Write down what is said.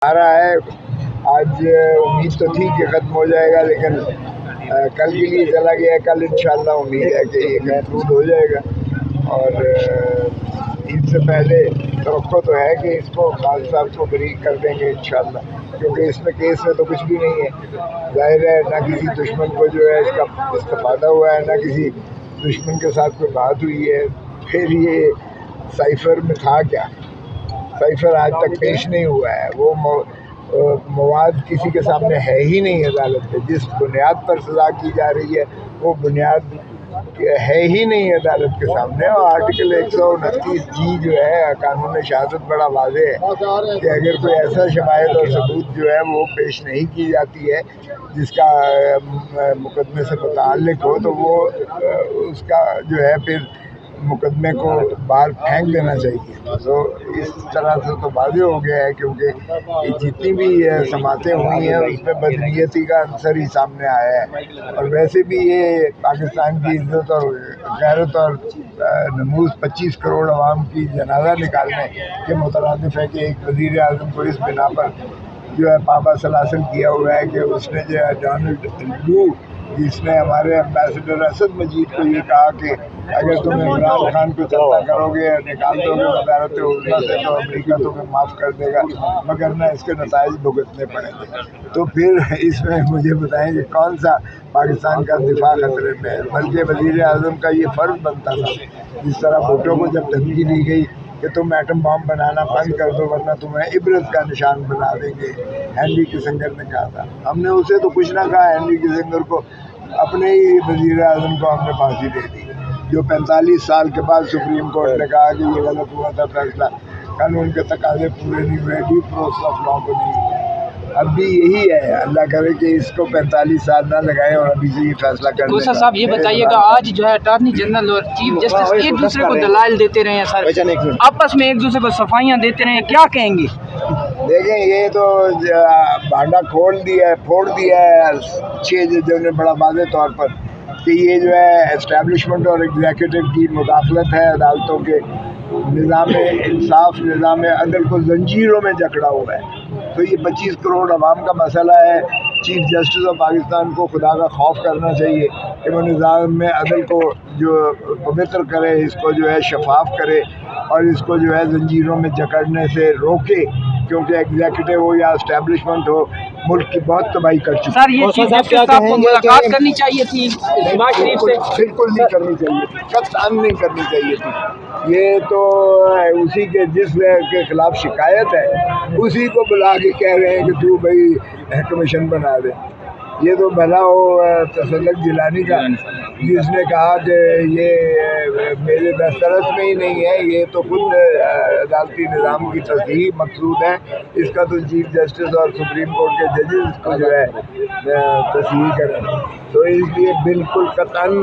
आ रहा है। आज उम्मीद तो थी कि ख़त्म हो जाएगा, लेकिन कल के लिए चला गया है। कल इंशाअल्लाह उम्मीद है कि ये कंक्लूड हो जाएगा और ईद से पहले तवक्को तो है कि इसको खान साहब को बरी कर देंगे इंशाअल्लाह, क्योंकि इसमें केस में तो कुछ भी नहीं है। ज़ाहिर है ना किसी दुश्मन को जो है इसका इस्तेफादा हुआ है, ना किसी दुश्मन के साथ कोई बात हुई है। फिर ये साइफर में था क्या? साइफर आज तक पेश नहीं हुआ है। वो मवाद किसी के सामने है ही नहीं अदालत में। जिस बुनियाद पर सज़ा की जा रही है वो बुनियाद है ही नहीं अदालत के सामने। और आर्टिकल 129G जो है कानून शहादत बड़ा वाज़ेह है कि अगर कोई ऐसा शवाहिद और सबूत जो है वो पेश नहीं की जाती है जिसका मुकदमे से मुताल्लिक हो, तो वो उसका जो है फिर मुकदमे को बाहर फेंक देना चाहिए। तो इस तरह से तो वाज़ेह हो गया है, क्योंकि जितनी भी समातें हुई हैं उसमें बदनीयती का अंसर ही सामने आया है। और वैसे भी ये पाकिस्तान की इज़्ज़त और गैरत और नमूज़ 25 करोड़ अवाम की जनाजा निकालने के मुतरादिफ है कि एक वज़ीर आज़म को इस बिना पर जो है पाबा सलासल किया हुआ है कि उसने जो है डोनाल्ड लू, जिसने हमारे एम्बेसडर असद मजीद को ये कहा कि अगर तुम इमरान खान को चलता करोगे, निकाल दोगे वज़ारत उज़्मा से, तो अमेरिका तुम्हें माफ़ कर देगा, मगर ना इसके नताइज भुगतने पड़ेंगे। तो फिर इसमें मुझे बताएं कि कौन सा पाकिस्तान का दिफा खतरे में है? बल्कि वज़ीर आज़म का ये फ़र्ज़ बनता था, जिस तरह भुट्टो को जब धमकी दी गई कि तुम एटम बम बनाना बंद कर दो वरना तुम्हें इबरत का निशान बना देंगे, हेनरी किसिंजर ने कहा था। हमने उसे तो कुछ ना कहा, हेनरी किसिंजर को अपने ही वज़ीर आज़म को हमने फांसी दे दी, जो 45 साल के बाद सुप्रीम कोर्ट ने कहा कि ये गलत हुआ था फैसला, कानून के तकाजे पूरे नहीं हुए, ड्यू प्रोसेस ऑफ लॉ को नहीं हुआ। अब भी यही है, अल्लाह करे कि इसको 45 साल ना लगाए और अभी से ये फैसला कर दें। साहब ये बताइएगा, आज जो है अटॉर्नी जनरल और चीफ जस्टिस एक दूसरे को दलाइल देते रहे हैं सर, आपस में एक दूसरे को सफाइयाँ देते रहे हैं, क्या कहेंगे? देखें, ये तो भांडा फोड़ दिया है 6 जजों ने बड़ा वाज़ेह तौर पर कि ये जो है एस्टैब्लिशमेंट और एग्जीक्यूटिव की मुदाखलत है अदालतों के निज़ाम इंसाफ, निज़ाम अदल को जंजीरों में जकड़ा हुआ है। तो ये 25 करोड़ अवाम का मसला है। चीफ जस्टिस ऑफ पाकिस्तान को खुदा का खौफ करना चाहिए कि वो निज़ाम में अदल को जो पवित्र करे, इसको जो है शफाफ करे और इसको जो है जंजीरों में जकड़ने से रोके, क्योंकि एग्जीक्यूटिव हो या एस्टैब्लिशमेंट हो मुल्क की बहुत तबाही कर चुकी है। सर ये चीफ जस्टिस साहब को मुलाकात करनी चाहिए थी नवाज शरीफ से? बिल्कुल नहीं करनी चाहिए थी, कतई नहीं करनी चाहिए थी। ये तो उसी के जिस के खिलाफ शिकायत है उसी को बुला के कह रहे हैं कि तू भाई कमीशन बना दे। ये तो भला हो तसल्लुक जिलानी का, जिसने कहा कि ये मेरे दस्तरस में ही नहीं है, ये तो खुद अदालती निज़ाम की तस्दीक मकसूद है, इसका तो चीफ जस्टिस और सुप्रीम कोर्ट के जजेस को जो है तस्दीक करें। तो इसलिए बिल्कुल कतई